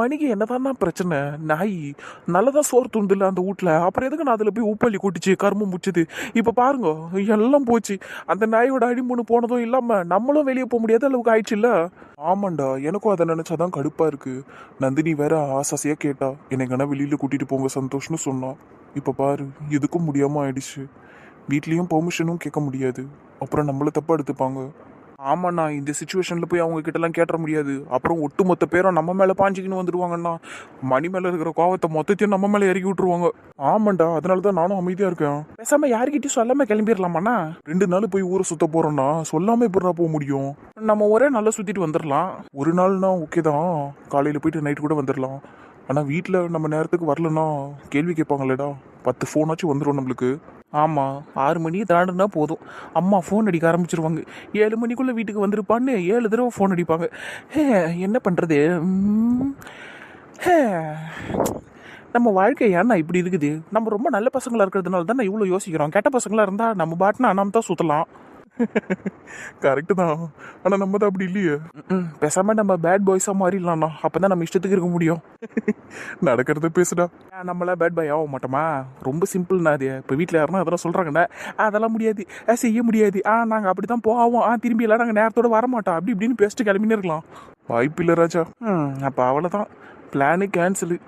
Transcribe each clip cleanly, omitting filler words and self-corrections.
மணிக்கு என்னதான் பிரச்சனை? நாய் நல்லதான் சோறு துண்டுல அந்த வீட்டுல, அப்புறம் எதுக்கு நான் அதுல போய் உப்பள்ளி கொட்டிச்சு கரும்பு முச்சுது. இப்ப பாருங்க, எல்லாம் போச்சு. அந்த நாயோட அடிமுன்னு போனதும் இல்லாம நம்மளும் வெளியே போக முடியாத அளவுக்கு ஆயிடுச்சு இல்ல. ஆமாண்டா, எனக்கும் அதை நினைச்சாதான் கடுப்பா இருக்கு. நந்தினி வேற ஆசாசியா கேட்டா, என்னை வெளியில கூட்டிட்டு போங்க சந்தோஷ்னு சொன்னா. இப்ப பாரு, எதுக்கும் முடியாம ஆயிடுச்சு. வீட்லயும் பெர்மிஷனும் கேட்க முடியாது, அப்புறம் நம்மள தப்பா எடுத்துப்பாங்க. ஆமாண்ணா, இந்த சுச்சுவேஷன்ல போய் அவங்க கிட்ட எல்லாம் கேட்ட முடியாது. அப்புறம் ஒட்டுமொத்த பேரும் நம்ம மேல பாஞ்சிக்கின்னு வந்துடுவாங்கண்ணா. மணி மேல இருக்கிற கோவத்தை மொத்தத்தையும் நம்ம மேல இறக்கி விட்டுருவாங்க. ஆமாண்டா, அதனாலதான் நானும் அமைதியா இருக்கேன். பேசாம யாருக்கிட்டையும் சொல்லாம கிளம்பிடலாமாண்ணா? 2 நாள் போய் ஊரை சுத்த போறோம்னா சொல்லாம எப்படின்னா போக முடியும்? நம்ம ஒரே நாள்ல சுத்திட்டு வந்துடலாம். ஒரு நாள்னா ஓகே தான், காலையில போயிட்டு நைட்டு கூட வந்துடலாம். ஆனா வீட்டுல நம்ம நேரத்துக்கு வரலன்னா கேள்வி கேட்பாங்களேடா. 10 ஃபோனாச்சும் வந்துடும் நம்மளுக்கு. ஆமாம், 6 மணி தாண்டுனா போதும், அம்மா ஃபோன் அடிக்க ஆரம்பிச்சிருவாங்க. 7 மணிக்குள்ளே வீட்டுக்கு வந்துருப்பான்னு 7 தடவை ஃபோன் அடிப்பாங்க. என்ன பண்ணுறது? நம்ம வாழ்க்கை ஏன்னா இப்படி இருக்குது? நம்ம ரொம்ப நல்ல பசங்களாக இருக்கிறதுனால தான் நான் இவ்வளோ யோசிக்கிறோம். கெட்ட பசங்களாக இருந்தால் நம்ம பாட்டுனா நாம் தான் சுற்றலாம். கரெக்டு தான், ஆனால் நம்ம தான் அப்படி இல்லையே. பேசாம நம்ம பேட் பாய்ஸாக மாறிடலாம்ண்ணா, அப்போ தான் நம்ம இஷ்டத்துக்கு இருக்க முடியும். நடக்கிறத பேசுடா. நம்மளாம் பேட் பாய் ஆக மாட்டோமா? ரொம்ப சிம்பிள்ண்ணா அது. இப்போ வீட்டில் யாருன்னா அதெல்லாம் சொல்கிறாங்கண்ணா, அதெல்லாம் முடியாது, செய்ய முடியாது, நாங்கள் அப்படி தான் போவோம், திரும்பி எல்லாம் நாங்கள் நேரத்தோடு வரமாட்டோம், அப்படி இப்படின்னு பேசிட்டு கிளம்பினே இருக்கலாம். வாய்ப்பில்லை ராஜா. அப்போ அவ்வளோதான், பிளானு கேன்சலு.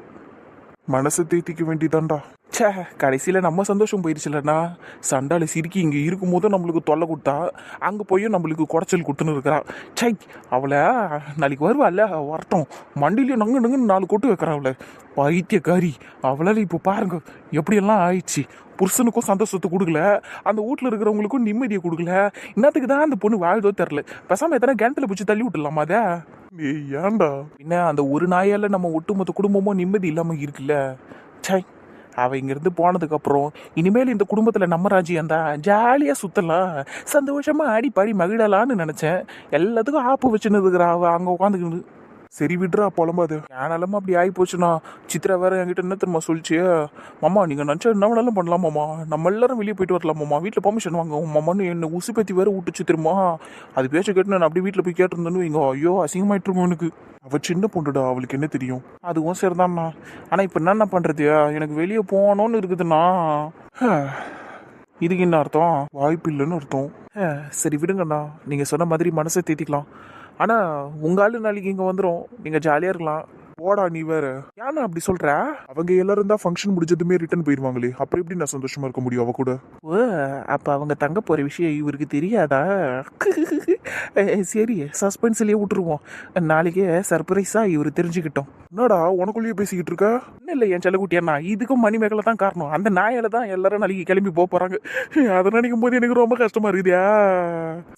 மனசை தேத்திக்க வேண்டியதான்டா. சே, கடைசியில் நம்ம சந்தோஷம் போயிடுச்சுலண்ணா. சண்டால சிரிக்கி இங்கே இருக்கும் போதும் நம்மளுக்கு தொல்லை கொடுத்தா, அங்கே போயும் நம்மளுக்கு குடைச்சல் கொடுத்துன்னு இருக்கிறான். சை, அவளை நாளைக்கு வருவாள்ல, வரட்டும், மண்டிலையும் நங்கு நங்குன்னு 4 கொட்டு வைக்கிறான் அவளை. பைத்தியக்காரி. அவளால் இப்போ பாருங்க எப்படியெல்லாம் ஆயிடுச்சு. புருஷனுக்கும் சந்தோஷத்தை கொடுக்கல, அந்த வீட்டில் இருக்கிறவங்களுக்கும் நிம்மதியை கொடுக்கல. இன்னத்துக்கு தான் அந்த பொண்ணு வாழ்தோ தெரில. பேசாமல் எத்தனை கிணத்துல பிடிச்சி தள்ளி விட்டுலாமா அதை? ஏன்டா என்ன, அந்த ஒரு நாயால நம்ம ஒட்டுமொத்த குடும்பமும் நிம்மதி இல்லாமல் இருக்குல்ல. சை, அவ இங்கிருந்து போனதுக்கு அப்புறம் இனிமேல் இந்த குடும்பத்துல நம்ம ராஜ்யம் தான், ஜாலியா சுத்தலாம், சந்தோஷமா ஆடி பாடி மகிழலான்னு நினைச்சேன். எல்லாத்துக்கும் ஆப்பு வச்சுன்னு இருக்கிறா அவ அங்க உட்காந்துக்கிட்டு. சரி விட்றா, புலம்பாது. ஏனாலும் அப்படி ஆகி போச்சுண்ணா. சித்ரா வேற என்கிட்ட என்ன தெரியுமா சொல்லிச்சு? மாமா நீங்கள் நினச்சா என்ன வேணாலும் பண்ணலாம் மாமா, நம்ம எல்லாரும் வெளியே போயிட்டு வரலாம் மாமா, வீட்டில் பெர்மிஷன் வாங்க மாமான்னு என்னை உசு பற்றி வேற விட்டுச்சு தெரியுமா? அது பேச்ச கேட்டு நான் அப்படியே வீட்டில் போய் கேட்டிருந்தேன்னு வைங்க, ஐயோ அசிங்கமாயிட்டு இருக்கும் எனக்கு. அவள் சின்ன பொண்ணுடா, அவளுக்கு என்ன தெரியும்? அதுவும் சரிதான்ண்ணா. ஆனால் இப்போ என்னென்ன பண்ணுறது, எனக்கு வெளியே போகணும்னு இருக்குதுண்ணா. இதுக்கு என்ன அர்த்தம்? வாய்ப்பு இல்லைன்னு அர்த்தம். சரி விடுங்கண்ணா, நீங்கள் சொன்ன மாதிரி மனசை தேத்திக்கலாம். ஆனால் உங்கள் ஆளு நாளைக்கு இங்கே வந்துடும், நீங்கள் ஜாலியாக இருக்கலாம். போடா நீ வேற. ஏன்னா அப்படி சொல்ற? அவங்க எல்லாரும் தான் ஃபங்க்ஷன் முடிஞ்சதுமே ரிட்டர்ன் போயிடுவாங்களே, அப்புறம் எப்படி நான் சந்தோஷமா இருக்க முடியும் அவ கூட? ஓ, அப்போ அவங்க தங்க போகிற விஷயம் இவருக்கு தெரியாதா? சரி, சஸ்பென்ஸ்லேயே விட்டுருவோம். நாளைக்கே சர்ப்ரைஸாக இவர் தெரிஞ்சுக்கிட்டோம். என்னடா உனக்குள்ளேயே பேசிக்கிட்டு இருக்க? இன்னும் இல்லை என் செல்லக்குட்டியண்ணா, இதுக்கும் மணிமேகலை தான் காரணம். அந்த நாயால தான் எல்லாரும் நாளைக்கு கிளம்பி போகிறாங்க. அதை நினைக்கும் போது எனக்கு ரொம்ப கஷ்டமா இருக்குதா.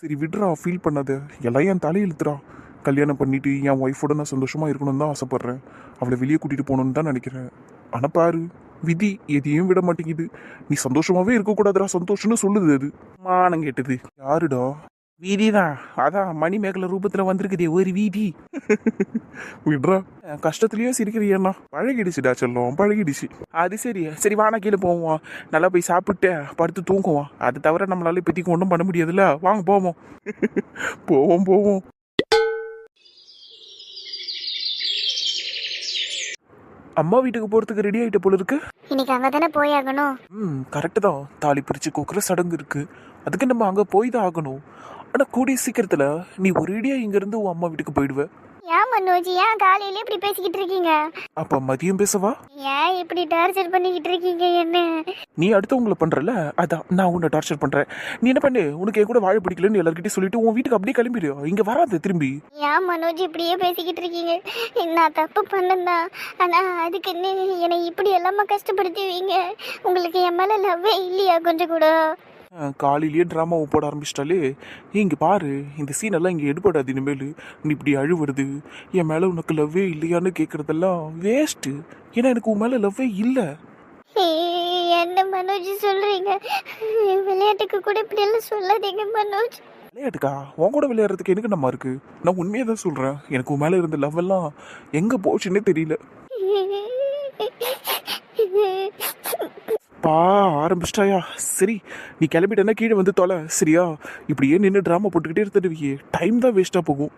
சரி விடுறா, ஃபீல் பண்ணாத, எல்லாம் என் தலை இழுத்துறா. கல்யாணம் பண்ணிட்டு என் ஒய்ஃபோட நான் சந்தோஷமா இருக்கணும்னு தான் ஆசைப்படுறேன். அவளை வெளியே கூட்டிட்டு போகணும்னு தான் நினைக்கிறேன். ஆனா பாரு, விதி எதையும் விட மாட்டேங்குது. நீ சந்தோஷமாவே இருக்கக்கூடாதுடா, சந்தோஷம்னு சொல்லுது அது. மானம் கேட்டது. யாருடா? வீதிதான், அதான் மணிமேகலை ரூபத்துல வந்திருக்குதே ஒரு வீதி. விடுறா, கஷ்டத்துலயும் சிரிக்கிறியண்ணா. பழகிடுச்சுடா செல்லம், பழகிடுச்சு. அது சரி, சரி வானா கீழே போவோம், நல்லா போய் சாப்பிட்டு படுத்து தூங்குவோம். அது தவிர நம்மளால இப்போதைக்கு ஒன்றும் பண்ண முடியாதுல்ல, வாங்க போவோம். போவோம் போவோம். அம்மா வீட்டுக்கு போறதுக்கு ரெடி ஆயிட்ட போல இருக்கு. இன்னைக்கு அங்க தானே போய் ஆகணும். கரெக்டு தான், தாலி பிரிச்சு கோக்குற சடங்கு இருக்கு, அதுக்கு நம்ம அங்க போய் தான் ஆகணும். ஆனா கூடிய சீக்கிரத்துல நீ ஒரேடியா இங்க இருந்து உன் அம்மா வீட்டுக்கு போயிடுவ. ஏன் மனோஜ், ஏன் காலையில இப்படி பேசிக்கிட்டு இருக்கீங்க? அப்ப மதியம் பேசவா? ஏன் இப்படி டார்ச்சர் பண்ணிக்கிட்டு இருக்கீங்க என்ன? நீ அடுத்தவங்களை பண்றல, அதான் நான் உன்னை டார்ச்சர் பண்றேன். நீ என்ன பண்ணு, உனக்கு என் கூட வாழ பிடிக்கலன்னு எல்லார்கிட்டயும் சொல்லிட்டு உன் வீட்டுக்கு அப்படியே கிளம்பிடு, இங்க வராது திரும்பி. ஏன் மனோஜ் இப்படியே பேசிக்கிட்டு இருக்கீங்க? நான் தப்பு பண்ணேன்னா, ஆனா அதுக்கு என்னை இப்படி எல்லாமே கஷ்டப்படுத்துவீங்க? உங்களுக்கு என் மேல லவ்வே இல்லையா கொஞ்சம் கூட? காலையிலேயே ட்ராமாவை போட ஆரம்பிச்சிட்டாலே. இங்கே பாரு, இந்த சீனெல்லாம் இங்கே எடுபடாது இனிமேல். நீ இப்படி அழுவுறது, என் மேலே உனக்கு லவ்வே இல்லையான்னு கேட்குறதெல்லாம் வேஸ்ட்டு. ஏன்னா எனக்கு உன் மேலே லவ்வே இல்லை. என்ன மனோஜ் சொல்றீங்க? விளையாட்டுக்கு கூட இப்படி எல்லாம் சொல்லாதீங்க மனோஜ். விளையாட்டுக்கா? உன் கூட விளையாடுறதுக்கு எனக்கு நம்ம இருக்கு. நான் உண்மையாக தான் சொல்கிறேன், எனக்கு உன் மேலே இருந்த லவ் எல்லாம் எங்கே போச்சுன்னே தெரியல. பா ஆரம்பிச்சிட்டாயா? சரி, நீ கிளம்பிட்டேன்னா கீழே வந்து தொலை சரியா? இப்படியே நின்று ட்ராமா போட்டுக்கிட்டே இருந்துடுவியே, டைம் தான் வேஸ்ட்டாக போகும்.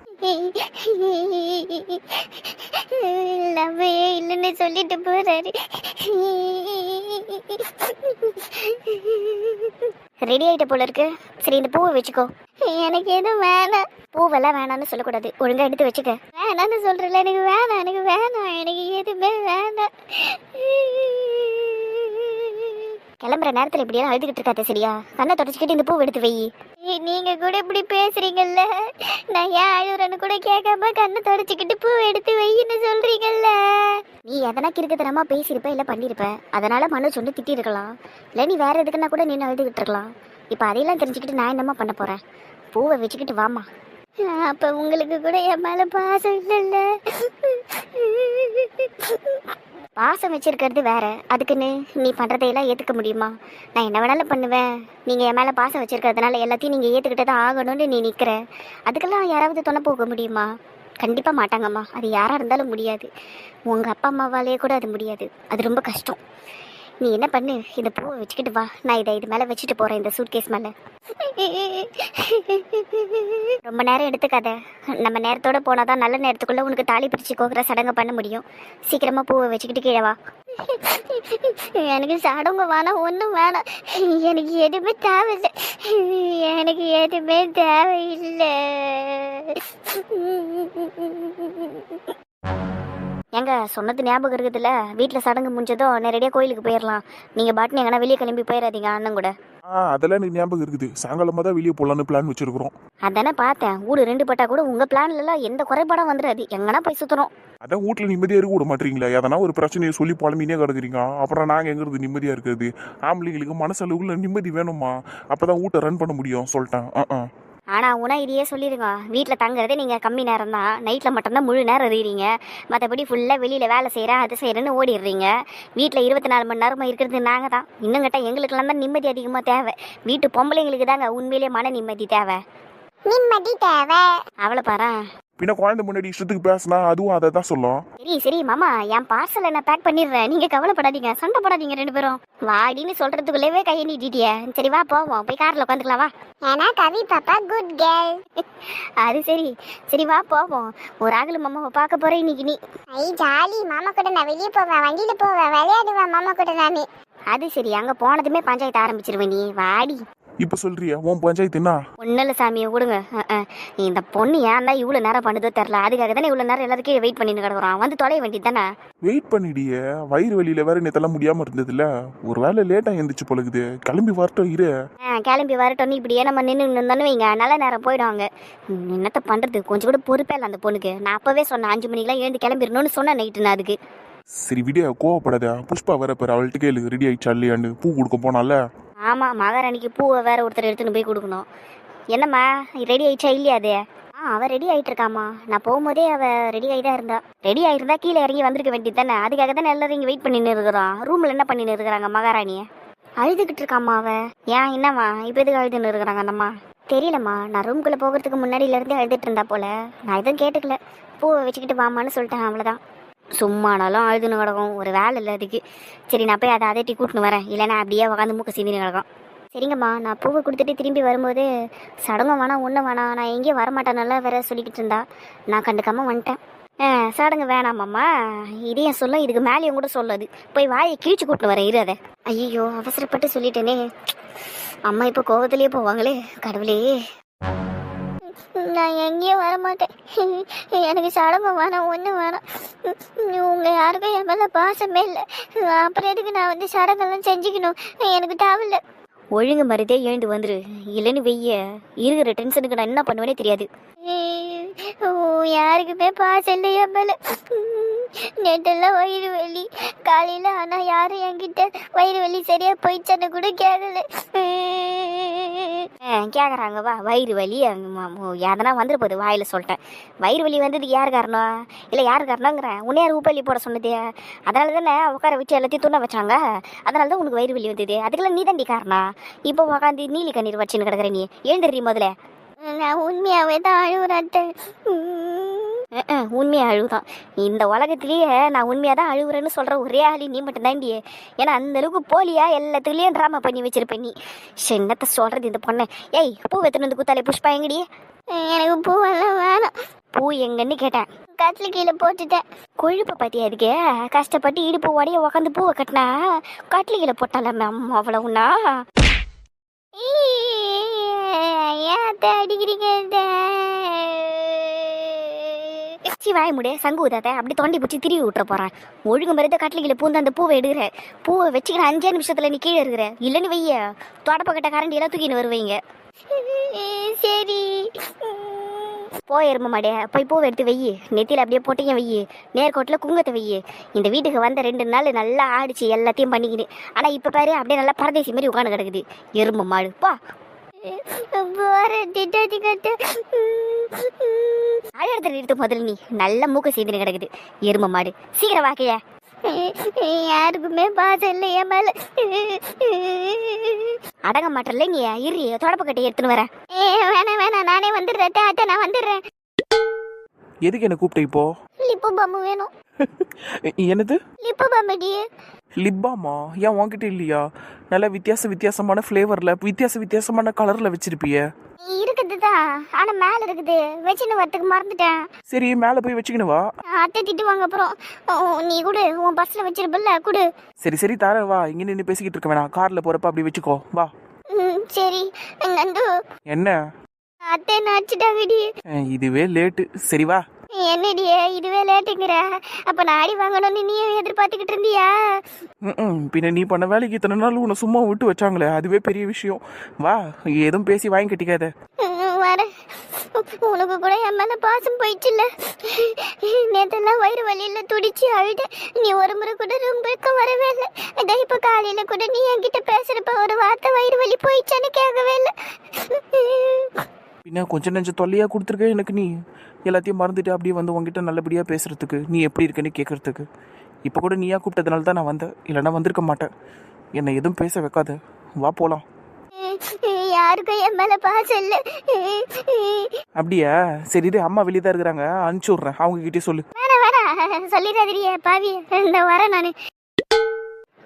லவ்வே இல்லைன்னு சொல்லிட்டு போறாரு. ரெடி ஆயிட்ட போல இருக்கு. சரி, இந்த பூவை வச்சுக்கோ. எனக்கு எதுவும் வேணாம். பூவெல்லாம் வேணான்னு சொல்லக்கூடாது, ஒழுங்கா எடுத்து வச்சுக்க. வேணான்னு சொல்றல, எனக்கு வேணாம், எனக்கு வேணாம், எனக்கு எதுவுமே வேணாம். கிளம்புற நேரத்துல இப்படியெல்லாம் அழுதுகிட்டு இருக்காத, சரியா? கண்ணை தொடச்சிக்கிட்டு இந்த பூவை எடுத்து வை. நீங்க கூட இப்படி பேசுறீங்கல்ல, நான் ஏன் அழுறேன்னு கூட கேட்காம கண்ணை தொடச்சிக்கிட்டு பூவை எடுத்து வைன்னு சொல்றீங்கல்ல. நீ எதனா கிறுக்குத்தனமா பேசியிருப்ப இல்ல பண்ணிருப்ப, அதனால மனு சொல்லி திட்டி இருக்கலாம். இல்ல நீ வேற எதுக்குன்னா கூட நின்று அழுதுகிட்டு இருக்கலாம். இப்ப அதையெல்லாம் தெரிஞ்சுக்கிட்டு நான் என்னமா பண்ண போறேன்? பூவை வச்சுக்கிட்டு வாமா. அப்ப உங்களுக்கு கூட என் மேல பாசம் இல்லைல்ல? பாசம் வச்சிருக்கிறது வேற, அதுக்குன்னு நீ பண்றதையெல்லாம் ஏத்துக்க முடியுமா? நான் என்ன வேணாலும் பண்ணுவேன், நீங்க என் மேல பாசம் வச்சிருக்கிறதுனால எல்லாத்தையும் நீங்க ஏத்துக்கிட்டு தான் ஆகணும்னு நீ நிக்கிற. அதுக்கெல்லாம் யாராவது துணை போக முடியுமா? கண்டிப்பா மாட்டாங்கம்மா. அது யாரா இருந்தாலும் முடியாது. உங்க அப்பா அம்மாவாலேயே கூட அது முடியாது. அது ரொம்ப கஷ்டம். நீ என்ன பண்ணு, இந்த பூவை வச்சுக்கிட்டு வா. நான் இது மேலே வச்சுட்டு போகிறேன், இந்த சூட்கேஸ் மேலே. ரொம்ப நேரம் எடுத்துக்காத. நம்ம நேரத்தோட போனால் நல்ல நேரத்துக்குள்ளே உனக்கு தாலி பிரித்து கோக்குற சடங்கை பண்ண முடியும். சீக்கிரமாக பூவை வச்சுக்கிட்டு கீழே வா. எனக்கு சடங்கு வேணாம், ஒன்றும் வேணாம். எனக்கு எதுவுமே தேவையில்லை. எனக்கு எதுவுமே தேவையில்லை. ஏங்க, சொன்னது ஞாபகம் இருக்குதுல்ல, வீட்டில் சடங்கு முடிஞ்சதும் நேரடியாக கோயிலுக்கு போயிடலாம். நீங்கள் பாட்டுன்னு எங்கன்னா வெளியே கிளம்பி போயிடாதீங்க அண்ணன் கூட. அதெல்லாம் எனக்கு ஞாபகம் இருக்குது. சாயங்காலமாக தான் வெளியே போகலான்னு பிளான் வச்சிருக்கிறோம். அதானே பார்த்தேன். ஊடு 2 பட்டா கூட உங்கள் பிளான்லாம் எந்த குறைபாடும் வந்துடாது. எங்கன்னா போய் சுற்றுறோம். அதான் வீட்டில் நிம்மதியாக இருக்க விட மாட்டீங்களா? எதனா ஒரு பிரச்சனையை சொல்லி புலம்பினே கிடக்குறீங்க. அப்புறம் நாங்கள் எங்கிறது நிம்மதியாக இருக்கிறது? ஆம்பளைங்களுக்கு மனசளவுல நிம்மதி வேணுமா? அப்போ தான் வீட்டை ரன் பண்ண முடியும் சொல்லிட்டேன். ஆனால் உனா இதையே சொல்லிடுங்க, வீட்டில் தங்குறதே நீங்கள் கம்மி நேரம் தான், நைட்டில் மட்டும்தான் முழு நேரம் எறிகிறீங்க. மற்றபடி ஃபுல்லாக வெளியில் வேலை செய்கிறேன் அது செய்கிறேன்னு ஓடிடுறீங்க. வீட்டில் 24 மணி நேரமாக இருக்கிறது நாங்கள் தான். இன்னும் கேட்டால் எங்களுக்கெல்லாம் தான் நிம்மதி அதிகமாக தேவை. வீட்டு பொம்பளைங்களுக்கு தாங்க உண்மையிலே மன நிம்மதி தேவை. நிம்மதி தேவை அவ்வளோ பாரு. பின்ன குழந்தை முன்னாடி இஷ்டத்துக்கு பேசினா அதுவும் அதை தான் சொல்லும். சரி மாமா, என் பார்சலை நான் பேக் பண்ணிடுறேன். நீங்கள் கவலைப்படாதீங்க, சண்டை போடாதீங்க 2 பேரும். வாடின்னு சொல்கிறதுக்குள்ளேவே கையை நீட்டிட்டிய. சரி வா போவோம், போய் காரில் உட்காந்துக்கலாம் வா. ஏன்னா கவி பாப்பா குட் கேர்ள். அது சரி வா போவோம். ஒரு ராகுல் மாமாவை பார்க்க போகிறேன் இன்னைக்கு நீ. ஜாலி, மாமா கூட நான் வெளியே போவேன், வண்டியில் போவேன், விளையாடுவேன் மாமா கூட நான். அது சரி, அங்கே போனதுமே பஞ்சாயத்து ஆரம்பிச்சிருவேன் நீ. வாடி. இப்போ சொல்றியா உன் பஞ்சாயத்துனா? ஒன்றும் இல்லை சாமியை விடுங்க. இந்த பொண்ணு ஏன் தான் இவ்வளோ நேரம் பண்ணுதோ தெரில. அதுக்காக தானே இவ்வளோ நேரம் எல்லாருக்கும் வெயிட் பண்ணிட்டு கிடக்குறான். வந்து தொலைய வேண்டியது தானே. வெயிட் பண்ணிடியே, வயிறு வலியில வேற நேத்தெல்லாம் முடியாம இருந்ததுல, ஒரு வேலை லேட்டா எழுந்திரிச்சு போலக்குது. கிளம்பி வரட்டும் இரு. கிளம்பி வரட்டும். இப்படியே நம்ம நின்று இருந்தாலும் வைங்க, நல்ல நேரம் போயிடுவாங்க. என்னத்த பண்ணுறது, கொஞ்சம் கூட பொறுப்பே இல்லை அந்த பொண்ணுக்கு. நான் அப்போவே சொன்னேன் 5 மணிக்கெலாம் எழுந்து கிளம்பிடணும்னு சொன்னேன் நைட்டு. நான் அதுக்கு சரி விடியா, கோவப்படாத. புஷ்பா வர பேர், அவள்கிட்ட கேளு ரெடி ஆயிடுச்சா இல்லையான்னு. பூ கொடுக்க போனால. ஆமாம், மகாராணிக்கு பூவை வேற ஒருத்தர் எடுத்துன்னு போய் கொடுக்கணும். என்னம்மா ரெடி ஆயிடுச்சா இல்லையா? அது அவள் ரெடி ஆகிட்டு இருக்காம்மா. நான் போகும்போதே அவள் ரெடி ஆகி தான் இருந்தா. ரெடி ஆகிருந்தா கீழே இறங்கி வந்திருக்க வேண்டியது தானே. அதுக்காக தானே எல்லாரும் இங்கே வெயிட் பண்ணின்னு இருக்கிறோம். ரூமில் என்ன பண்ணின்னு இருக்கிறாங்க மகாராணியை? அழுதுகிட்டு இருக்காம்மா அவள். ஏன் என்னம்மா இப்போ எதுக்கு அழுதுன்னு இருக்கிறாங்க அந்தம்மா? தெரியலம்மா, நான் ரூம்குள்ளே போகிறதுக்கு முன்னாடியிலேருந்தே அழுதுட்டு இருந்தா போல. நான் எதுவும் கேட்டுக்கல. பூவை வச்சுக்கிட்டு வாமான்னு சொல்லிட்டேன், அவ்வளோதான். சும்மானாலும் அழுதுன்னு கிடக்கும், ஒரு வேலை இல்லை அதுக்கு. சரி, நான் போய் அதை அதட்டி கூட்டின்னு வரேன், இல்லைன்னா அப்படியே உட்காந்து மூக்க சிந்தின்னு கிடக்கும். சரிங்கம்மா, நான் பூவை கொடுத்துட்டு திரும்பி வரும்போது சடங்கும் வேணாம் ஒன்றும் வேணாம், நான் எங்கேயும் வரமாட்டேனால வேற சொல்லிக்கிட்டு இருந்தா. நான் கண்டுக்காமல் வந்துட்டேன். சடங்கு வேணாமாம்மா, இதையும் சொல்லும், இதுக்கு மேலேயும் கூட சொல்லாது. போய் வாயை கிழிச்சு கூட்டின்னு வரேன் இரு அதை. ஐயோ, அவசரப்பட்டு சொல்லிட்டேனே. அம்மா இப்போ கோவத்திலேயே போவாங்களே கடவுளே. நான் எங்கேயும் வரமாட்டேன். எனக்கு சடங்கு வேணாம் ஒன்றும் வேணாம். உங்கள் யாருக்கும் என் மேலே பாசமே இல்லை. அப்புறம் எதுக்கு நான் வந்து சடங்கெல்லாம் செஞ்சுக்கணும்? எனக்கு தேவையில்லை. ஒழுங்கு மருதே எழுந்து வந்துரு, இல்லைன்னு வெய்ய இருக்கிற டென்ஷனுக்கு நான் என்ன பண்ணுவேனே தெரியாது. யாருக்குமே பாசம் இல்லை என் மேலே. நேற்றெல்லாம் வயிறு வலி காலையில், ஆனால் யாரும் என்கிட்ட வயிறு வலி சரியாக போயிடுச்சன்னு கூட கேட்கல. கேட்குறாங்க வா வயிறு வலி எதனா வந்துட போகுது வாயில் சொல்லிட்டேன். வயிறு வலி வந்ததுக்கு யார் காரணம்? இல்லை யார் காரணங்கிறேன். உன்னை யார் உப்பள்ளி போட சொன்னதே? அதனால தானே உட்கார வச்சு எல்லாத்தையும் துண்ண வச்சாங்க. அதனால தான் உனக்கு வயிறு வலி வந்தது. அதுக்கெல்லாம் நீ தாண்டி காரணம். இப்போ உட்காந்து நீலி கண்ணீர் வச்சுன்னு கிடக்குற. நீ எழுந்துடுறீ முதல்ல. நான் உண்மையாகவே தான் அழுகுறேன். உண்மையாக அழுகுதான். இந்த உலகத்திலேயே நான் உண்மையாக தான் அழுகுறேன்னு சொல்கிற ஒரே ஆளி நீ மட்டும் தாண்டி. ஏன்னா அந்தளவுக்கு போலியா எல்லாத்துலேயும் ட்ராமா பண்ணி வச்சிருப்பேன் நீ. என்னத்தை சொல்கிறது இந்த பொண்ணை? ஏய், பூ வெத்துன்னு வந்து குத்தாலே புஷ்பா எங்கடி? எனக்கு பூவெல்லாம் வேணும். பூ எங்கன்னு கேட்டேன், கட்டில கீழே போட்டுட்டேன். கொழுப்பை பற்றி அதுக்கு கஷ்டப்பட்டு இடுப்பு உடைய உக்காந்து பூவை கட்டினா கட்டில கீழே போட்டால மேம், அவ்வளவுனா ஏன் அடிக்கிறீங்க? வாய முடிய சங்கு ஊதாத அப்படி தொண்டி பிடிச்சி திருவி விட்டுற போறேன். ஒழுங்கு மருந்த கட்டில பூந்து அந்த பூவை எடுக்கிற, பூவை வச்சுக்கிற 5 நிமிஷத்துல நீ கீழே இருக்கிற, இல்லைன்னு வைய தொடப்பக்கட்ட கரண்டி எல்லாம் தூக்கின்னு வருவீங்க. சரி போயிரும மாடே, போய் பூவை எடுத்து வெய்யி, நெத்தியில் அப்படியே போட்டீங்க வெய்யி, நேர்கோட்டில் குங்கத்தை வெய்யி. இந்த வீட்டுக்கு வந்த 2 நாள் நல்லா ஆடிச்சு எல்லாத்தையும் பண்ணிக்கிது. ஆனால் இப்போ பாரு அப்படியே நல்லா பரதேசி மாதிரி உட்காந்து கிடக்குது எரும மாடு. பா ஆழத்துல நிறுத்து முதல்ல, நீ நல்ல மூக்க செய்துன்னு கிடக்குது எரும மாடு. சீக்கிரம் வாக்கைய. யாருக்குமே பாசம் இல்லை என் மேல. அடங்க மாட்டல நீ, இரு தொடப்பக்கட்டை எடுத்துன்னு வரேன். வேணாம் வேணாம், நானே வந்துடுறேன் அத்தை, நான் வந்துடுறேன். எதுக்கு என்ன கூப்பிட்ட இப்போ? லிப்பு பாம்பு வேணும். என்னது லிப்பு பாம்படி? லிப்பாமா? ஏன் உன்கிட்ட இல்லையா? நல்ல வித்தியாசமான ஃப்ளேவர்ல வித்தியாசமான கலர்ல வச்சிருப்பிய. இருக்குது தான், ஆனா மேல இருக்குது, வச்சுன்னு வரத்துக்கு மறந்துட்டேன். சரி மேல போய் வச்சுக்கினு வா. அத்தை திட்டுவாங்க அப்புறம். நீ கூட உன் பஸ்ல வச்சிருப்பல்ல, குடு. சரி தர வா, இங்க நின்று பேசிக்கிட்டு இருக்க வேணாம், கார்ல போறப்ப அப்படி வச்சுக்கோ வா. சரி நந்து. என்ன அத்தை நடிச்சுட்டாங்கடி. இதுவே லேட்டு, சரி வா. என்னடியே இதுவே லேட்டுங்கிற? அப்ப நான் அடி வாங்கணும்னு நீ எதிர்பார்த்துக்கிட்டு இருந்தியா? பின்ன நீ பண்ண வேலைக்கு இத்தனை நாள் உன்னை சும்மா விட்டு வச்சாங்களே, அதுவே பெரிய விஷயம். வா, எதுவும் பேசி வாங்கி கட்டிக்காத. வர உனக்கு கூட என் மேல பாசம் போயிடுச்சுல்ல. நேத்தெல்லாம் வயிறு வலியில துடிச்சு அழுத, நீ ஒரு முறை கூட ரொம்ப வரவே இல்லை. அதான் இப்ப காலையில கூட நீ என்கிட்ட பேசுறப்ப ஒரு வார்த்தை வயிறு வலி போயிடுச்சான்னு கேட்கவே இல்லை. பின்ன கொஞ்சம் நெஞ்சம் தொல்லையா கொடுத்துருக்க எனக்கு. நீ எல்லாத்தையும் மறந்துட்டு அப்படியே வந்து உங்ககிட்ட நல்லபடியா பேசுறதுக்கு, நீ எப்படி இருக்கன்னு கேட்கறதுக்கு. இப்போ கூட நீயா கூப்பிட்டதுனால தான் நான் வந்தேன், இல்லைன்னா வந்திருக்க மாட்டேன். என்னை எதுவும் பேச வைக்காத, வா போலாம். யாருக்கும் என் மேல பாசம் இல்லை. அப்படியா? சரி இது அம்மா வெளியே தான் இருக்கிறாங்க, அனுப்பிச்சி விட்றேன், அவங்க கிட்டே சொல்லு. வேணாம் சொல்லிடாதிரியே பாவி, இந்த வரேன் நானு.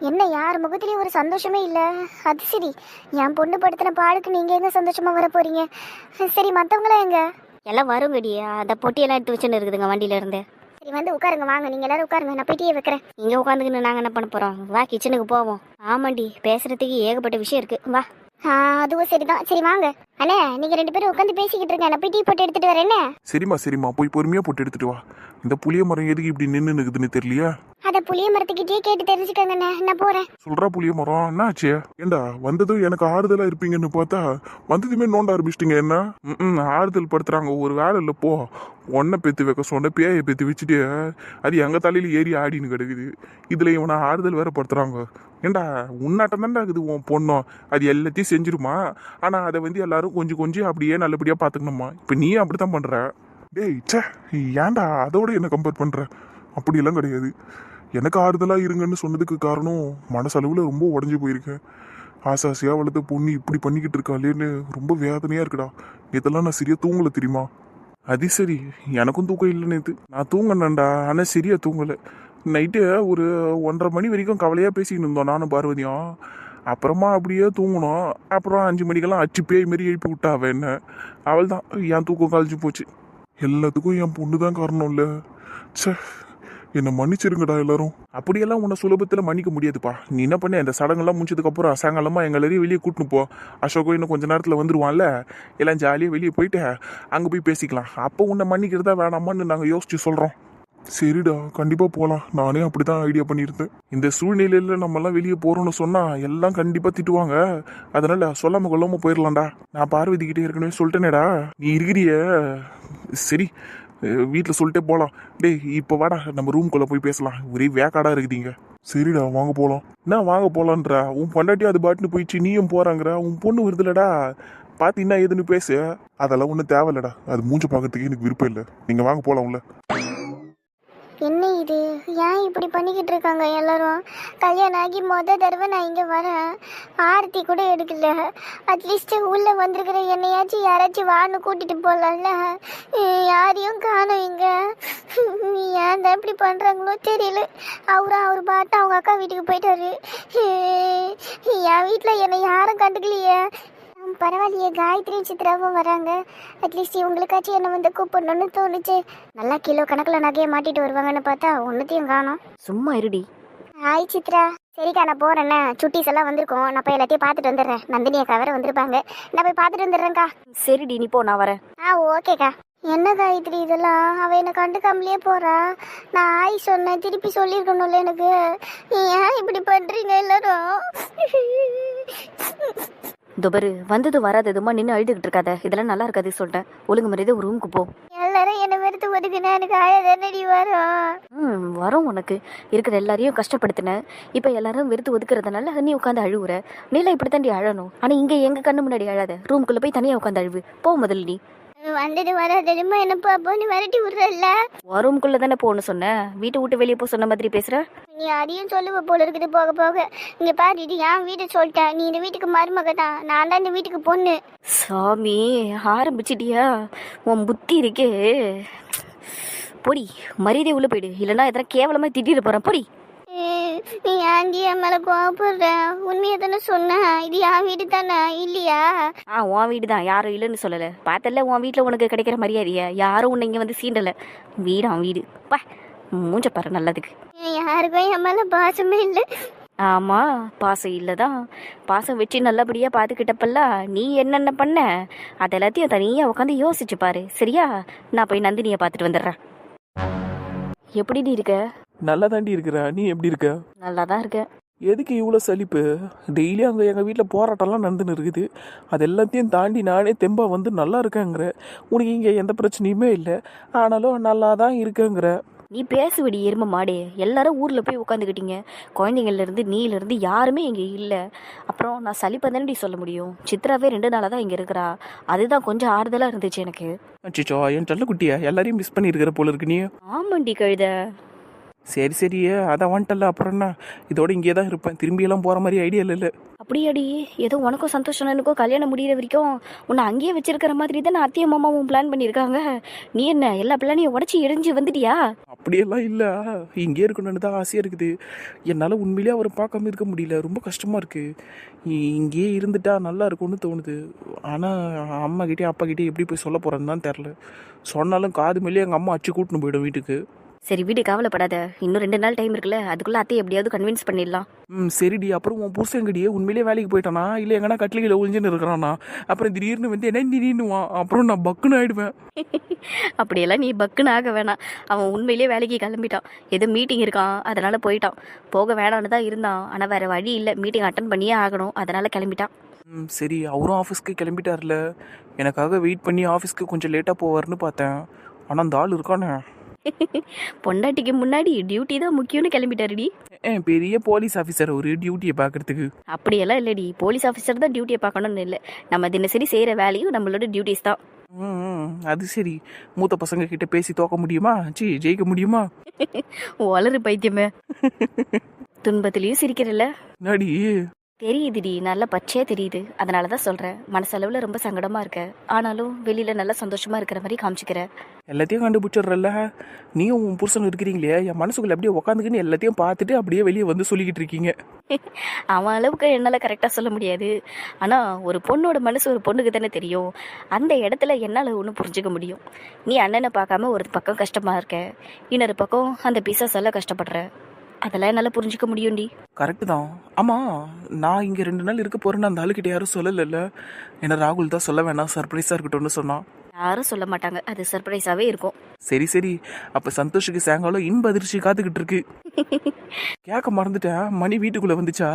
என்ன யார் முகத்திலயும் ஒரு சந்தோஷமே இல்லை? அது சரி, என் பொண்ணு படுத்தின பாடுக்கு நீங்க எங்க சந்தோஷமா வர போறீங்க? சரி மற்றவங்களாம் எங்க? எல்லாம் வருங்கடியா, அந்த பொட்டியெல்லாம் எடுத்து வச்சுன்னு இருக்குதுங்க வண்டியில இருந்து. சரி வந்து உட்காருங்க, வாங்க நீங்க எல்லாரும் உட்காருங்க, நான் போய் டீ வைக்கிறேன். இங்க உட்காந்துக்கின்னு நாங்க என்ன பண்ண போறோம்? வா கிச்சனுக்கு போவோம். ஆமாண்டி, பேசுறதுக்கு ஏகப்பட்ட விஷயம் இருக்கு, வா. அதுவும் சரிதான், சரி வாங்க. அண்ணே நீங்க 2 பேரும் உட்காந்து பேசிக்கிட்டு இருங்க, நான் போய் டீ போட்டு எடுத்துட்டு வரேன். சரிம்மா போய் பொறுமையா போட்டு எடுத்துட்டு வா. இந்த புளிய மரம் எதுக்கு இப்படி நின்று நிக்குதுன்னு தெரியலையா? அத புளிய மரத்துக்கிட்டே கேட்டு தெரிஞ்சுக்கங்கண்ணே, நான் போறேன். சொல்றா புளிய மரம் என்னாச்சு? ஏண்டா வந்ததும் எனக்கு ஆறுதலா இருப்பீங்கன்னு பார்த்தா வந்ததுமே நோண்ட ஆரம்பிச்சிட்டீங்க. என்ன ஆறுதல் படுத்துறாங்க? ஒரு வேலை இல்லை போ. ஒன்னை பெத்து வைக்க சொன்ன பேயை பெத்து வச்சுட்டு அது எங்க தலையில ஏறி ஆடின்னு கிடக்குது. இதுல இவனை ஆறுதல் வேற படுத்துறாங்க. ஏண்டா உன்னாட்டம் தான்டா இருக்குது உன் பொண்ணும், அது எல்லாத்தையும் செஞ்சிருமா. ஆனா அதை வந்து எல்லாரும் கொஞ்சம் அப்படியே நல்லபடியா பாத்துக்கணுமா. இப்ப நீ அப்படித்தான் பண்ற. டேய் சே, ஏன்டா அதோட என்ன கம்பேர் பண்ற? அப்படியெல்லாம் கிடையாது. எனக்கு ஆறுதலா இருங்கன்னு சொன்னதுக்கு காரணம் மனசளவுல ரொம்ப உடஞ்சி போயிருக்கேன். ஆசாசியா வளர்த்த பொண்ணு இப்படி பண்ணிக்கிட்டு இருக்காளேன்னு ரொம்ப வேதனையா இருக்குடா. நேத்தெல்லாம் நான் சரியா தூங்கல தெரியுமா? அது சரி, எனக்கும் தூக்கம் இல்லை நேற்று. நான் தூங்கினேன்டா, ஆனால் சரியா தூங்கலை. நைட்டு ஒரு 1:30 மணி வரைக்கும் கவலையாக பேசிக்கிட்டு இருந்தோம் நானும் பார்வதியும். அப்புறமா அப்படியே தூங்கினோம். அப்புறம் 5 மணிக்கெல்லாம் அச்சு பேய் மாரி எழுப்பி விட்டா அவள் என்ன. அவள் தான் என் தூக்கம் கழிஞ்சு போச்சு. எல்லாத்துக்கும் என் பொண்ணு தான் காரணம் இல்லை. சே, என்னை மன்னிச்சிருங்கடா எல்லாரும். அப்படியெல்லாம் உன்னை சுலபத்தில் மன்னிக்க முடியாதுப்பா. நீ என்ன பண்ண, இந்த சடங்கெல்லாம் முடிச்சதுக்கப்புறம் சாயங்காலமாக எங்களையும் வெளியே கூட்டின்னு போ. அசோகம் இன்னும் கொஞ்சம் நேரத்தில் வந்துடுவான்ல, எல்லாம் ஜாலியாக வெளியே போயிட்டு அங்கே போய் பேசிக்கலாம். அப்போ உன்னை மன்னிக்கிறதா வேணாமான்னு நாங்கள் யோசிச்சு சொல்கிறோம். சரிடா, கண்டிப்பாக போகலாம். நானே அப்படி தான் ஐடியா பண்ணியிருந்தேன். இந்த சூழ்நிலையில் நம்மெல்லாம் வெளியே போகிறோன்னு சொன்னால் எல்லாம் கண்டிப்பாக திட்டுவாங்க. அதனால் சொல்லாமல் கொள்ளாமல் போயிடலாம்டா. நான் பார்வதி கிட்டே ஏற்கனவே சொல்லிட்டேனேடா, நீ இருக்கிறிய. சரி வீட்டில் சொல்லிட்டே போகலாம். டேய் இப்போ வாடா, நம்ம ரூம்குள்ளே போய் பேசலாம். ஒரே வேக்காடாக இருக்குதுங்க. சரிடா வாங்க போகலாம். என்ன வாங்க போகலான்றா? உன் பொண்டாட்டி அது பாட்டுன்னு போயிடுச்சு, நீயும் போகிறாங்கிற. உன் பொண்ணு வருதுலடா, பார்த்து என்ன ஏதுன்னு பேசு. அதெல்லாம் ஒன்றும் தேவையில்லடா, அது மூஞ்ச பார்க்கறதுக்கு எனக்கு விருப்பம் இல்லை. நீங்கள் வாங்க போகலாம் உள்ள. என்ன இது, ஏன் இப்படி பண்ணிக்கிட்டு இருக்காங்க எல்லாரும்? கல்யாணம் ஆகி தடவை நான் இங்கே வரேன், ஆரத்தி கூட எடுக்கல. அட்லீஸ்ட் உள்ளே வந்திருக்கிற என்னையாச்சும் யாராச்சும் வான்னு கூட்டிகிட்டு போகலாம்ல. யாரையும் காணும் இங்கே. ஏன் தான் இப்படி பண்ணுறாங்களோ தெரியல. அவர் பாட்டு அவங்க அக்கா வீட்டுக்கு போயிட்டாரு. என் வீட்டில் என்னை யாரும் கண்டுக்கலையே. பரவாயில்லையே, காயத்ரி சித்ராவும் வராங்க. அட்லீஸ்ட் இவங்களுக்காச்சும் என்ன வந்து கூப்பிடணும்னு தோணுச்சு. நல்லா கிலோ கணக்கில் நகையை மாட்டிட்டு வருவாங்கன்னு பார்த்தா ஒன்றுத்தையும் காணோம். சும்மா இருடி. ஹாய் சித்ரா. சரிக்கா, நான் போறேண்ணே. சுட்டீஸ் எல்லாம் வந்திருக்கோம். நான் போய் எல்லாத்தையும் பார்த்துட்டு வந்துடுறேன். நந்தினியை கவர வந்திருப்பாங்க. நான் போய் பார்த்துட்டு வந்துடுறேன்க்கா. சரிடி, நீ போ, நான் வரேன். ஓகேக்கா. என்ன காயத்ரி இதெல்லாம்? அவ என்ன கண்டுக்காமலே போறா. நான் ஆய் சொன்னேன், திருப்பி சொல்லியிருக்கணும்ல எனக்கு. ஏன் இப்படி பண்றீங்க எல்லாரும்? துபரு வந்தது வராததுமா நின்று அழுதுகிட்டு இருக்காத, இதெல்லாம் நல்லா இருக்காது சொல்லிட்டேன். ஒழுங்கு மரியாதை ஒரு ரூமுக்கு போ. எல்லாரும் என்ன வெறுத்து ஒதுக்குனா எனக்கு ஆயாதானடி வரும். வரும். உனக்கு இருக்கிற எல்லாரையும் கஷ்டப்படுத்தினேன். இப்போ எல்லாரும் வெறுத்து ஒதுக்குறதுனால நீ உட்காந்து அழுவுற. நீலாம் இப்படி தாண்டி அழணும். ஆனால் இங்கே எங்கள் கண்ணு முன்னாடி அழாத. ரூமுக்குள்ளே போய் தனியாக உட்காந்து அழுவு. போ முதல்ல நீ. வந்தது வராததுமா என்ன பாப்போன்னு விரட்டி விடுறல்ல. ரூமுக்குள்ளே தானே போகணும்னு சொன்னேன். வீட்டை விட்டு வெளியே போ சொன்ன மாதிரி பேசுகிற. நீ அதையும் சொல்லுவ போல இருக்குது போக போக. இங்க பாரு, இது என் வீடு சொல்லிட்டேன். நீ இந்த வீட்டுக்கு மருமக தான். நான் தான் இந்த வீட்டுக்கு பொண்ணு. சாமி, ஆரம்பிச்சிட்டியா? உன் புத்தி இருக்கே. பொடி, மரியாதை உள்ள போயிடு. இல்லைன்னா எதனா கேவலமாக திட்டிட்டு போகிறேன். பொடி. நீ ஆண்டி என் மேல கோவப்படுற. உண்மையை தானே சொன்னேன். இது என் வீடு தானே, இல்லையா? உன் வீடு தான், யாரும் இல்லைன்னு சொல்லலை. பார்த்தல உன் வீட்டில் உனக்கு கிடைக்கிற மரியாதையா? யாரும் உன்னை இங்கே வந்து சீண்டலை. வீடான் வீடு. பா, மூஞ்ச பாரு நல்லதுக்கு. யாருக்கும் என் மேல பாசமே இல்லை. ஆமாம், பாசம் இல்லை தான். பாசம் வச்சு நல்லபடியாக பார்த்துக்கிட்டப்பல்ல நீ என்னென்ன பண்ண அது எல்லாத்தையும் தனியாக உட்காந்து யோசிச்சு பாரு. சரியா? நான் போய் நந்தினியை பார்த்துட்டு வந்துடுறேன். எப்படி நீ இருக்க? நல்லா தாண்டி இருக்கிற. நீ எப்படி இருக்க? நல்லா தான் இருக்கேன். எதுக்கு இவ்வளோ சலிப்பு? டெய்லி அங்கே எங்கள் வீட்டில் போராட்டம்லாம் நடந்துன்னு இருக்குது. அது எல்லாத்தையும் தாண்டி நானே தெம்பா வந்து நல்லா இருக்கேங்கிற. உனக்கு இங்கே எந்த பிரச்சனையுமே இல்லை, ஆனாலும் நல்லா தான் இருக்கேங்கிற. நீ பேசுவடி எரும மாடே. எல்லாரும் ஊரில் போய் உட்காந்துக்கிட்டீங்க. குழந்தைங்கள்லேருந்து நீலேருந்து யாருமே இங்கே இல்லை. அப்புறம் நான் சலிப்பை தானடி சொல்ல முடியும். சித்ராவே 2 நாளாக தான் இங்கே இருக்கிறா. அதுதான் கொஞ்சம் ஆறுதலாக இருந்துச்சு எனக்கு. அச்சிச்சோ, என் செல்ல குட்டியா எல்லாரையும் மிஸ் பண்ணியிருக்கிற போல இருக்கு நீ. ஆமாண்டி கழுத. சரி சரி, அதான் வந்துட்டல. அப்புறம் என்ன, இதோட இங்கே தான் இருப்பேன். திரும்பியெல்லாம் போகிற மாதிரி ஐடியா இல்லை. அப்படியாடி? ஏதோ உனக்கும் சந்தோஷம் எனக்கோ கல்யாணம் முடிகிற வரைக்கும் உன்னை அங்கேயே வச்சிருக்கிற மாதிரி தான் அத்தையும் மாமாவும் பிளான் பண்ணியிருக்காங்க. நீ என்ன எல்லா பிளானையும் உடச்சி எரிஞ்சு வந்துட்டியா? அப்படியெல்லாம் இல்லை, இங்கே இருக்கணும்னு தான் ஆசையாக இருக்குது. என்னால் உண்மையிலேயே அவரை பார்க்காம இருக்க முடியல. ரொம்ப கஷ்டமாக இருக்குது. இங்கேயே இருந்துட்டா நல்லா இருக்கும்னு தோணுது. ஆனால் அம்மாக்கிட்டே அப்பாக்கிட்டே எப்படி போய் சொல்ல போகிறேன்னு தான் தெரில. சொன்னாலும் காது மேலேயே எங்கள் அம்மா அச்சு கூட்டின்னு போயிடும் வீட்டுக்கு. சரி வீடு, கவலைப்படாத. இன்னும் 2 நாள் டைம் இருக்குல்ல, அதுக்குள்ளே அத்தையை எப்படியாவது கன்வின்ஸ் பண்ணிடலாம். சரிடி. அப்புறம் உன் புருஷங்கடியே உண்மையிலேயே வேலைக்கு போயிட்டானா இல்லை எங்கன்னா கட்டிலிகளை ஒழிஞ்சுன்னு இருக்கிறானா? அப்புறம் திடீர்னு வந்து என்ன திடீர்னுவான். அப்புறம் நான் பக்குன்னு ஆயிடுவேன். அப்படியெல்லாம் நீ பக்குன்னு ஆக வேணாம். அவன் உண்மையிலேயே வேலைக்கு கிளம்பிட்டான். ஏதோ மீட்டிங் இருக்கான், அதனால் போயிட்டான். போக வேணான்னு தான் இருந்தான், ஆனால் வேறு வழி இல்லை. மீட்டிங் அட்டன் பண்ணியே ஆகணும், அதனால் கிளம்பிட்டான். சரி, அவரும் ஆஃபீஸ்க்கு கிளம்பிட்டார்ல. எனக்காக வெயிட் பண்ணி ஆஃபீஸ்க்கு கொஞ்சம் லேட்டாக போவார்னு பார்த்தேன். ஆனால் அந்த ஆள் இருக்கானே. பொண்டாட்டிக்கு முன்னாடி டியூட்டி தான் முக்கியம்னு கிளம்பிட்டாருடி. பெரிய போலீஸ் ஆஃபீஸர் ஒரு டியூட்டியை பார்க்கறதுக்கு. அப்படியெல்லாம் இல்லடி, போலீஸ் ஆஃபீஸர் தான் டியூட்டியை பார்க்கணும்னு இல்லை. நம்ம தினசரி செய்கிற வேலையும் நம்மளோட டியூட்டிஸ் தான். அது சரி. மூத்த பசங்க கிட்ட பேசி தோக்க முடியுமா? ஜெயிக்க முடியுமா? வளரு பைத்தியமே. துன்பத்திலையும் சிரிக்கிறல்ல. நடி தெரியுதுடி, நல்லா பச்சையாக தெரியுது. அதனால தான் சொல்கிறேன். மனசளவில் ரொம்ப சங்கடமாக இருக்க, ஆனாலும் வெளியில் நல்லா சந்தோஷமாக இருக்கிற மாதிரி காமிச்சிக்கிற. எல்லாத்தையும் கண்டுபிடிச்சிடுறல. நீயும் உன் புருஷன் இருக்கிறீங்களே, என் மனசுக்குள்ள அப்படியே உக்காந்துக்கின்னு எல்லாத்தையும் பார்த்துட்டு அப்படியே வெளியே வந்து சொல்லிக்கிட்டு இருக்கீங்க. அவன் அளவுக்கு என்னால் கரெக்டாக சொல்ல முடியாது. ஆனால் ஒரு பொண்ணோட மனசு ஒரு பொண்ணுக்கு தானே தெரியும். அந்த இடத்துல என்னால் ஒன்றும் புரிஞ்சுக்க முடியும். நீ அண்ணனை பார்க்காம ஒரு பக்கம் கஷ்டமாக இருக்க, இன்னொரு பக்கம் அந்த பீசஸ் எல்லாம் கஷ்டப்படுற. அதெல்லாம் என்னால் புரிஞ்சுக்க முடியும்டி. கரெக்டு தான். ஆமாம், நான் இங்கே 2 நாள் இருக்க போகிறேன்னு அந்த ஆளுக்கிட்ட யாரும் சொல்லலைல்ல. ஏன்னா ராகுல் தான் சொல்ல வேணாம், சர்ப்ரைஸாக இருக்கட்டும்னு சொன்னான். யாரும் சொல்ல மாட்டாங்க, அது சர்ப்ரைஸாகவே இருக்கும். சரி சரி. அப்போ சந்தோஷுக்கு சாயங்காலம் இன்ப அதிர்ச்சி காத்துக்கிட்டு இருக்கு. கேட்க மறந்துட்டேன், மணி வீட்டுக்குள்ளே வந்துச்சா?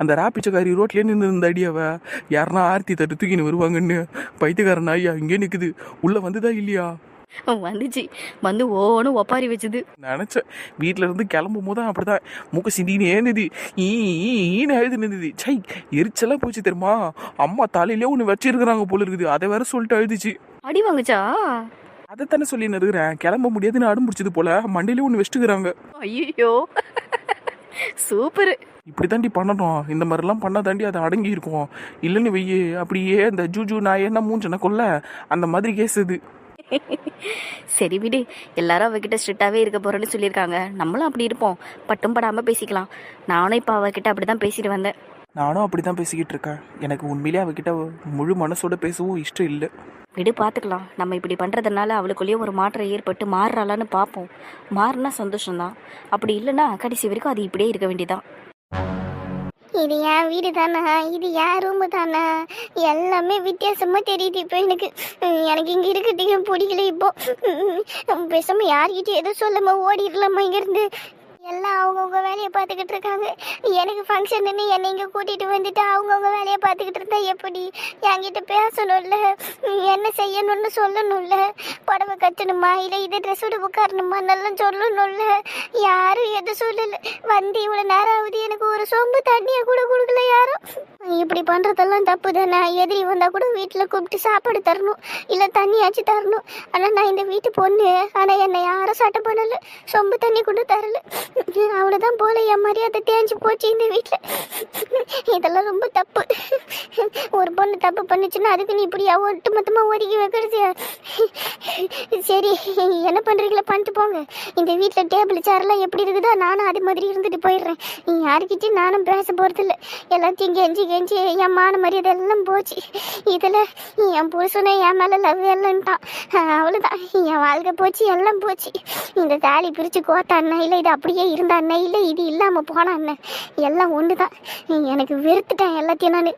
அந்த ராப்பிச்சக்காரி ரோட்லேயே நின்று இருந்த அடியாவ யாருன்னா ஆர்த்தி தட்டு தூக்கின்னு வருவாங்கன்னு. பைத்தியக்காரன் ஐயா இங்கே நிற்குது. உள்ளே வந்துதா இல்லையா? வந்துச்சு. வந்து ஓன்னு ஒப்பாரி வச்சுது. நினச்சேன் வீட்டில் இருந்து கிளம்பும் போது அப்படிதான் மூக்க சிந்தின்னு ஏந்தது. ஈன்னு எழுதி நின்றுது. சை, எரிச்சலாக போச்சு தெரியுமா? அம்மா தலையிலே ஒன்று வச்சிருக்கிறாங்க போல இருக்குது. அதை வேற சொல்லிட்டு அழுதுச்சு. அடி வாங்குச்சா? அதைத்தானே சொல்லி நிறுகிறேன். கிளம்ப முடியாதுன்னு அடம் பிடிச்சது போல மண்டையிலே ஒன்று வச்சுட்டுக்கிறாங்க. ஐயோ, சூப்பர். இப்படி தாண்டி பண்ணணும். இந்த மாதிரிலாம் பண்ண தாண்டி அதை அடங்கி இருக்கும். இல்லைன்னு வெய்யே அப்படியே அந்த ஜூஜு நான் என்ன மூஞ்சனை கொல்ல அந்த மாதிரி கேஸ் இது. சரி விடு, எல்லாரும் அவகிட்ட ஸ்ட்ரிக்டாகவே இருக்க போகிறேன்னு சொல்லியிருக்காங்க. நம்மளும் அப்படி இருப்போம், பட்டும் படாமல் பேசிக்கலாம். நானும் இப்போ அவகிட்ட அப்படி தான் பேசிட்டு வந்தேன். நானும் அப்படி தான் பேசிக்கிட்டு இருக்கேன். எனக்கு உண்மையிலேயே அவகிட்ட முழு மனசோட பேசவும் இஷ்டம் இல்லை. விடு பார்த்துக்கலாம். நம்ம இப்படி பண்ணுறதுனால அவளுக்குள்ளேயே ஒரு மாற்றம் ஏற்பட்டு மாறுறாளான்னு பார்ப்போம். மாறினா சந்தோஷம்தான். அப்படி இல்லைன்னா கடைசி வரைக்கும் அது இப்படியே இருக்க வேண்டியதான். இது என் வீடு தானே, இது என் ரூமு தானே, எல்லாமே வித்தியாசமா தெரியுது இப்போ எனக்கு. எனக்கு இங்கே இருக்கிறதுக்கு பிடிக்கல இப்போ. பேசாம யார்கிட்ட எதுவும் சொல்லாம ஓடிடலாமா இங்கேருந்து. எல்லாம் அவங்கவுங்க வேலையை பார்த்துக்கிட்டு இருக்காங்க. எனக்கு ஃபங்க்ஷன்னு என்னை இங்கே கூட்டிகிட்டு வந்துட்டு அவங்கவுங்க வேலையை பார்த்துக்கிட்டு இருந்தா எப்படி? என்கிட்ட பேசணும்ல, என்ன செய்யணும்னு சொல்லணும்ல, புடவை கட்டணுமா இல்லை இதை ட்ரெஸ்ஸோட உட்காரணுமா நல்லா சொல்லணும்ல. யாரும் எதுவும் சொல்லலை. வந்து இவ்வளோ நேரம் ஆகுது, எனக்கு ஒரு சொம்பு தண்ணியை கூட கொடுக்கல யாரும். இப்படி பண்ணுறதெல்லாம் தப்பு தானே. எதிரி வந்தால் கூட வீட்டில் கூப்பிட்டு சாப்பாடு தரணும், இல்லை தண்ணியாச்சு தரணும். ஆனால் நான் இந்த வீட்டு பொண்ணு, ஆனால் என்னை யாரும் சட்டை பண்ணலை, சொம்பு தண்ணி கூட தரல. அவ்வளோதான் போல என் மரியாதை தேஞ்சு போச்சு இந்த வீட்டில். இதெல்லாம் ரொம்ப தப்பு. ஒரு பொண்ணு தப்பு பண்ணுச்சுன்னா அதுக்கு நீ இப்படியா ஒட்டு மொத்தமாக ஒதுக்கி வைக்கிறது? சரி, என்ன பண்ணுறீங்களா பண்ணிட்டு போங்க. இந்த வீட்டில் டேபிள் சேர்லாம் எப்படி இருக்குதோ நானும் அது மாதிரி இருந்துட்டு போயிடுறேன். யாருக்கிட்டையும் நானும் பேச போகிறதில்ல. எல்லாத்தையும் கெஞ்சி கெஞ்சி என் மான மரியாதை எல்லாம் போச்சு. இதில் என் புருஷனை என் மேலே லவ் இல்லைன்ட்டான். அவ்வளோதான், என் வாழ்க்கை போச்சு, எல்லாம் போச்சு. இந்த தாலி பிரித்து கோத்தாண்ணா இல்லை இது அப்படியே இருந்தாண்ணா இல்லை இது இல்லாமல் போனாண்ணே எல்லாம் ஒன்று தான். எனக்கு வெறுத்துட்டேன் எல்லாத்தையும் நான்.